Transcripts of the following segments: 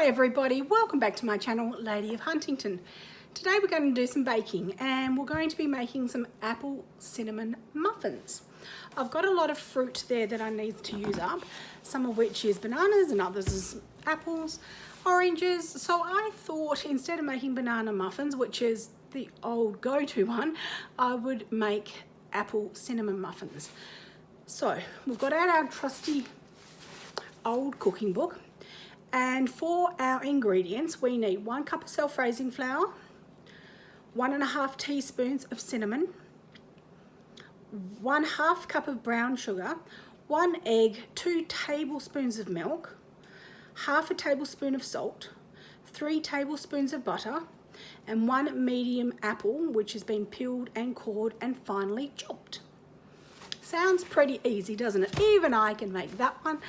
Hi everybody, welcome back to my channel, Lady of Huntington. Today we're going to do some baking and we're going to be making some apple cinnamon muffins. I've got a lot of fruit there that I need to use up, some of which is bananas and others is apples, oranges. So I thought instead of making banana muffins, which is the old go-to one, I would make apple cinnamon muffins. So we've got out our trusty old cooking book. And for our ingredients, we need 1 cup of self-raising flour, 1½ teaspoons of cinnamon, 1/2 cup of brown sugar, 1 egg, 2 tablespoons of milk, 1/2 tablespoon of salt, 3 tablespoons of butter, and 1 medium apple, which has been peeled and cored and finely chopped. Sounds pretty easy, doesn't it? Even I can make that one.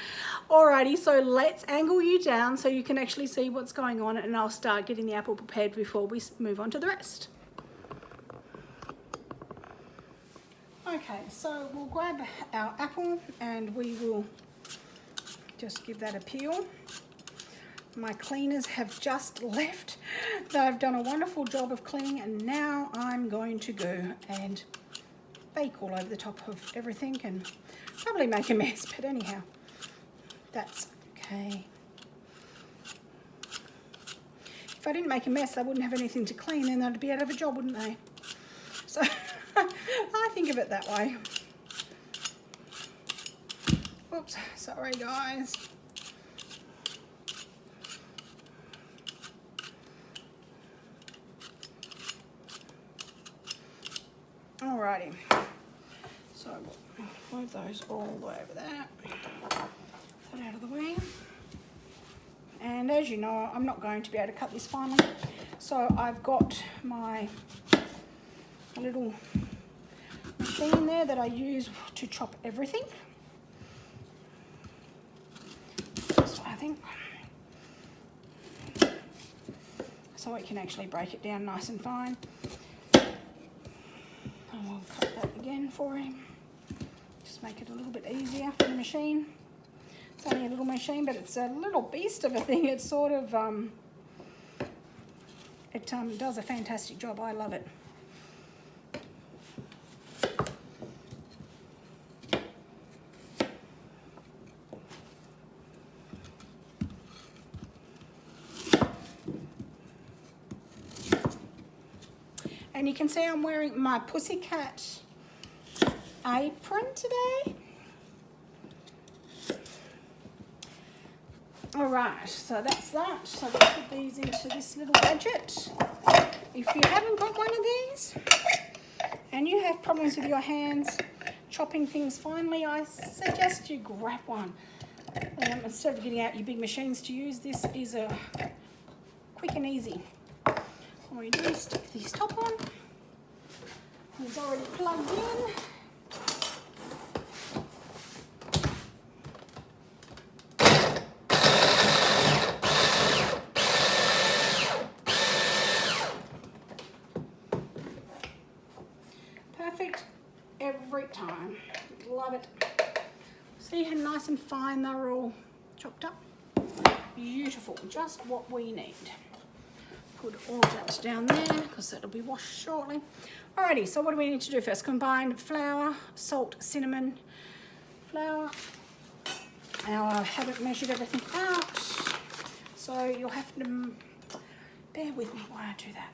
Alrighty, so let's angle you down so you can actually see what's going on, and I'll start getting the apple prepared before we move on to the rest. Okay, so we'll grab our apple and we will just give that a peel. My cleaners have just left. They've done a wonderful job of cleaning, and now I'm going to go and bake all over the top of everything and probably make a mess, but anyhow, that's okay. If I didn't make a mess, they wouldn't have anything to clean, and they'd be out of a job, wouldn't they? So I think of it that way. Oops, sorry guys. Alrighty, so we'll move those all the way over there, that out of the way. And as you know, I'm not going to be able to cut this finely, so I've got my little machine there that I use to chop everything. This way, I think. So I can actually break it down nice and fine. And we'll cut that again for him. Just make it a little bit easier for the machine. It's only a little machine, but it's a little beast of a thing. It's sort of, does a fantastic job. I love it. And you can see I'm wearing my pussycat apron today. All right, so that's that. So let's put these into this little gadget. If you haven't got one of these and you have problems with your hands chopping things finely, I suggest you grab one. Instead of getting out your big machines to use, this is a quick and easy. All you do is stick this top on. It's already plugged in. Perfect every time. Love it. See how nice and fine they're all chopped up? Beautiful, just what we need. Put all that down there because that'll be washed shortly. Alrighty, so what do we need to do first? Combine flour, salt, cinnamon, flour. Now I haven't measured everything out, so you'll have to bear with me while I do that.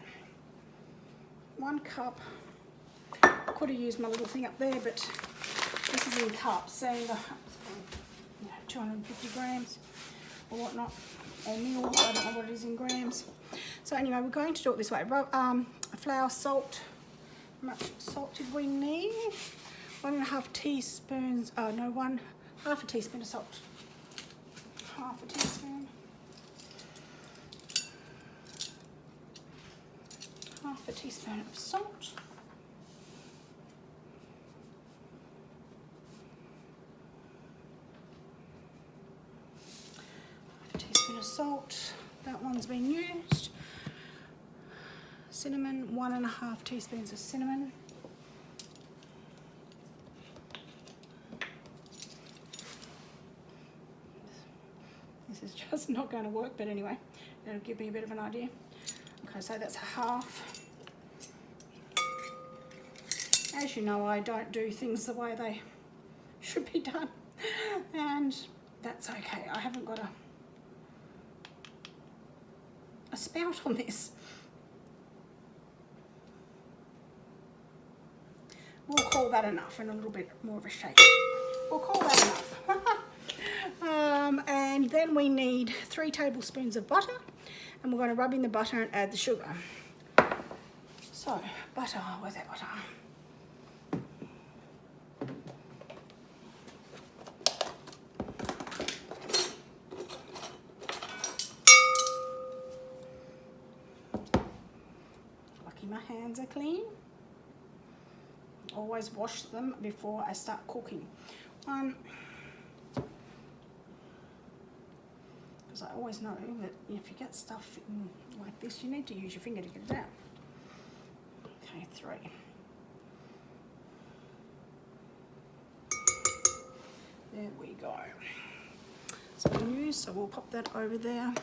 1 cup. I could have used my little thing up there, but this is in cups, so 250 grams or whatnot, or mils, I don't know what it is in grams. So anyway, we're going to do it this way. Flour, salt. How much salt did we need? 1½ teaspoons, half a teaspoon of salt. Half a teaspoon. Half a teaspoon of salt. Half a teaspoon of salt. That one's been used. Cinnamon, 1½ teaspoons of cinnamon. This is That's not going to work, but anyway, it'll give me a bit of an idea. Okay, so that's a half. As you know, I don't do things the way they should be done, and that's okay. I haven't got a spout on this. We'll call that enough, and a little bit more of a shake. We'll call that enough. And then we need 3 tablespoons of butter, and we're going to rub in the butter and add the sugar. So, butter, where's that butter? Lucky my hands are clean. Always wash them before I start cooking. Because I always know that if you get stuff like this, you need to use your finger to get it out. Okay, 3. There we go. Some news, so we'll pop that over there.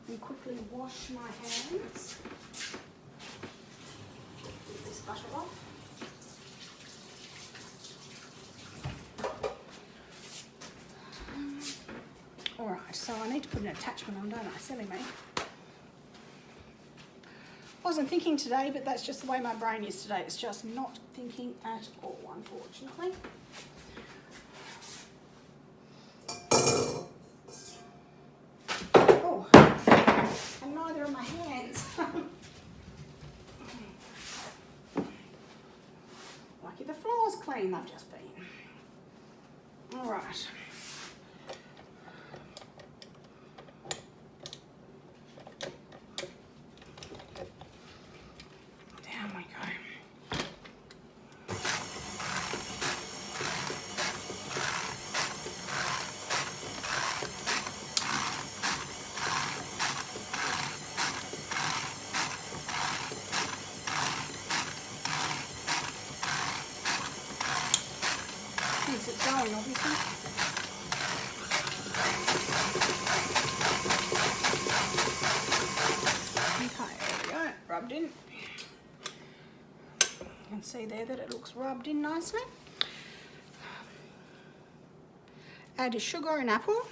And quickly wash my hands. Get this butter off. Alright, so I need to put an attachment on, don't I? Silly me. Wasn't thinking today, but that's just the way my brain is today. It's just not thinking at all, unfortunately. Oh, and neither are my hands. Lucky the floor's clean, they've just been. Alright. It's going, obviously. Okay, there we go, rubbed in. You can see there that it looks rubbed in nicely. Add a sugar and apple.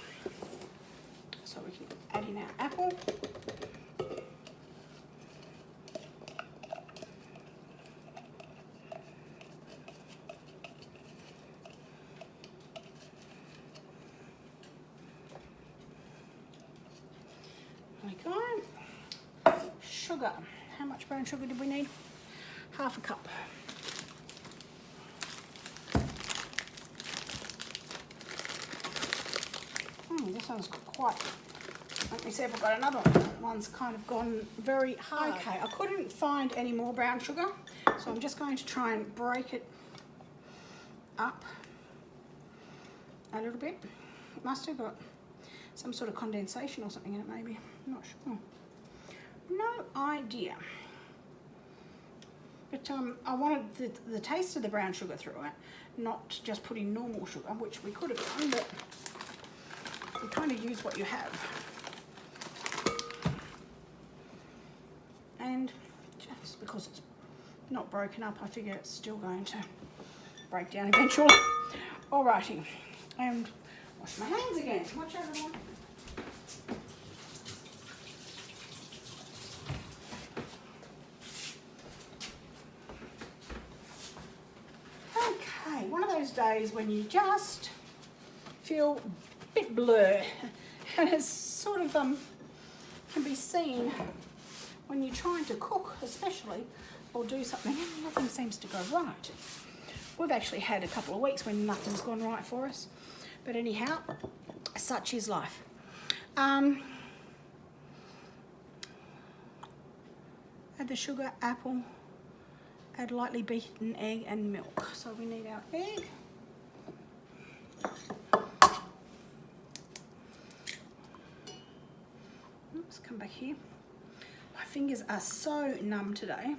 So we can add in our apple. Sugar. How much brown sugar did we need? Half a cup. This one's quite... Let me see if I've got another one. That one's kind of gone very hard. Okay, I couldn't find any more brown sugar, so I'm just going to try and break it up a little bit. It must have got some sort of condensation or something in it, maybe. I'm not sure. No idea. But I wanted the taste of the brown sugar through it, not just putting normal sugar, which we could have done, but you kind of use what you have. And just because it's not broken up, I figure it's still going to break down eventually. Alrighty, and wash my hands again. Watch everyone. One of those days when you just feel a bit blur, and it's sort of can be seen when you're trying to cook, especially, or do something and nothing seems to go right. We've actually had a couple of weeks when nothing's gone right for us, but anyhow, such is life. Add the sugar, apple. Add lightly beaten egg and milk. So we need our egg. Oops, come back here. My fingers are so numb today.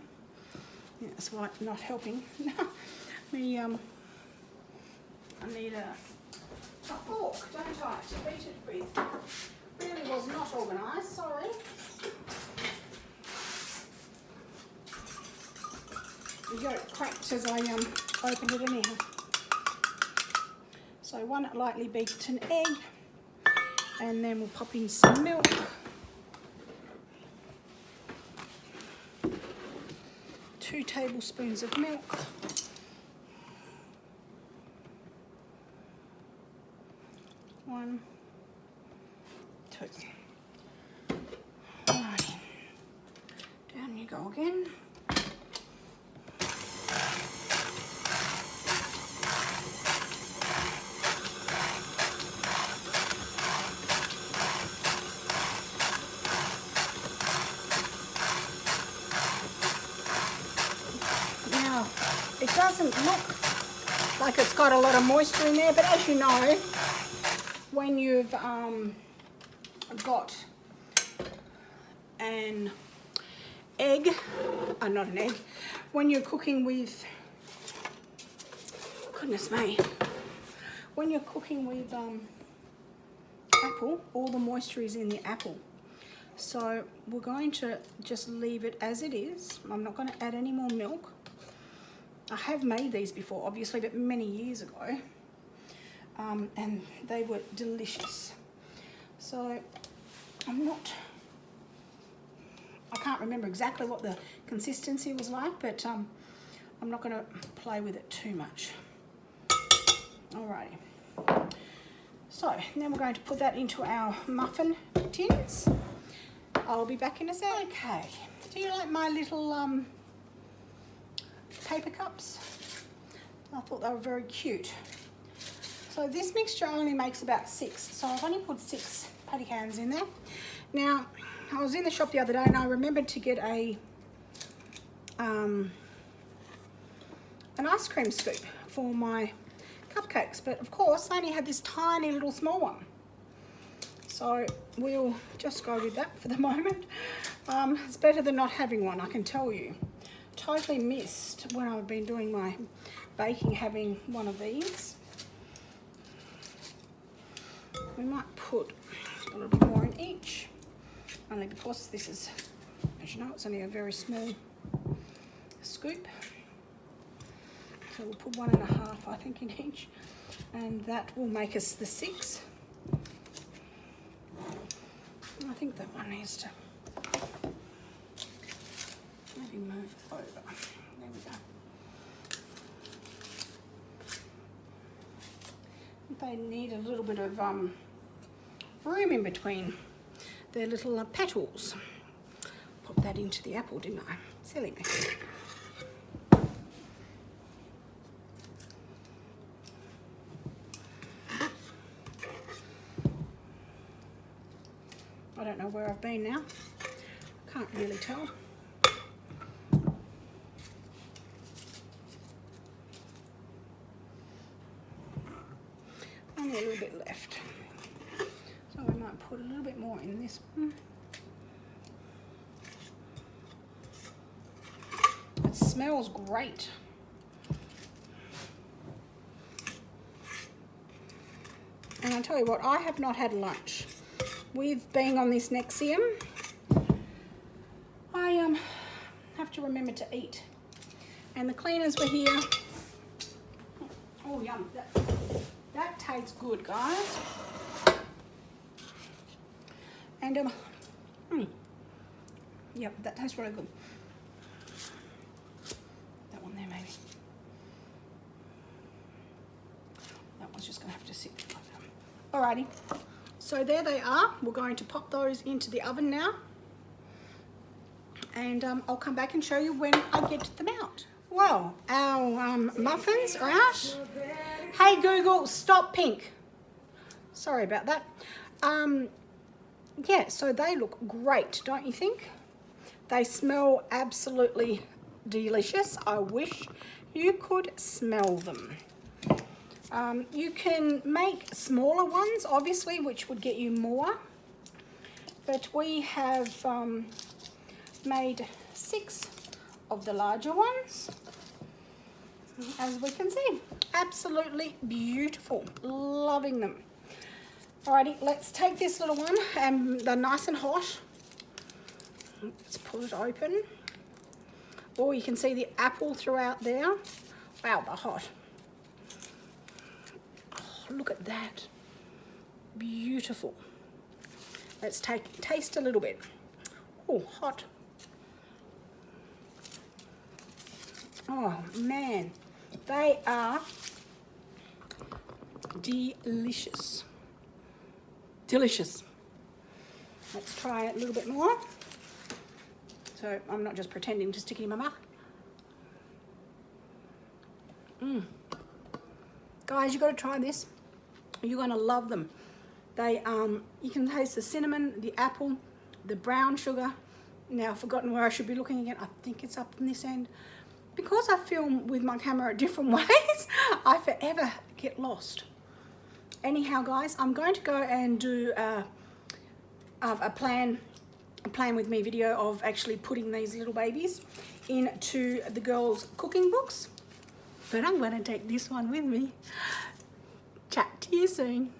Yeah, that's why it's not helping. I need a fork, don't I, to beat it with. was not organised, sorry. You got it cracked as I opened it anyhow. So 1 lightly beaten egg, and then we'll pop in some milk. 2 tablespoons of milk. 1, 2. Alrighty. Down you go again. Now, it doesn't look like it's got a lot of moisture in there, but as you know, when you've got an egg, not an egg, when you're cooking with, goodness me, when you're cooking with apple, all the moisture is in the apple. So we're going to just leave it as it is. I'm not going to add any more milk. I have made these before, obviously, but many years ago. And they were delicious. So I can't remember exactly what the consistency was like, but I'm not going to play with it too much. Alrighty. So then we're going to put that into our muffin tins. I'll be back in a sec. Okay. Do you like my little paper cups? I thought they were very cute. So this mixture only makes about 6. So I've only put 6 patty cans in there. Now, I was in the shop the other day and I remembered to get an ice cream scoop for my cupcakes. But of course, I only had this tiny little small one. So we'll just go with that for the moment. It's better than not having one, I can tell you. Totally missed when I've been doing my baking having one of these. We might put a little bit more in each, only because this is, as you know, it's only a very small scoop. So we'll put 1.5, I think, in each, and that will make us the 6. I think that one needs to maybe move over. There we go. They need a little bit of room in between their little petals. Pop that into the apple, didn't I? Silly me. I don't know where I've been now. Can't really tell. Only a little bit left. So we might put a little bit more in this one. It smells great. And I tell you what, I have not had lunch. With being on this Nexium, I have to remember to eat. And the cleaners were here. Oh, yum. That tastes good, guys. And, yep, that tastes really good. That one there, maybe. That one's just going to have to sit like that. Alrighty. So there they are. We're going to pop those into the oven now. And I'll come back and show you when I get them out. Well, our muffins are out. Hey Google, stop pink. Sorry about that. Yeah, so they look great, don't you think? They smell absolutely delicious. I wish you could smell them. You can make smaller ones, obviously, which would get you more. But we have made 6 of the larger ones, as we can see. Absolutely beautiful. Loving them. Alrighty, let's take this little one, and they're nice and hot. Let's pull it open. Oh, you can see the apple throughout there. Wow, they're hot. Oh, look at that. Beautiful. Let's taste a little bit. Oh, hot. Oh man, they are delicious. Delicious. Let's try it a little bit more. So I'm not just pretending to stick it in my mouth. Guys, you got to try this. You're going to love them. They, you can taste the cinnamon, the apple, the brown sugar. Now I've forgotten where I should be looking again. I think it's up in this end. Because I film with my camera different ways, I forever get lost. Anyhow, guys, I'm going to go and do a plan with me video of actually putting these little babies into the girls' cooking books. But I'm going to take this one with me. Chat to you soon.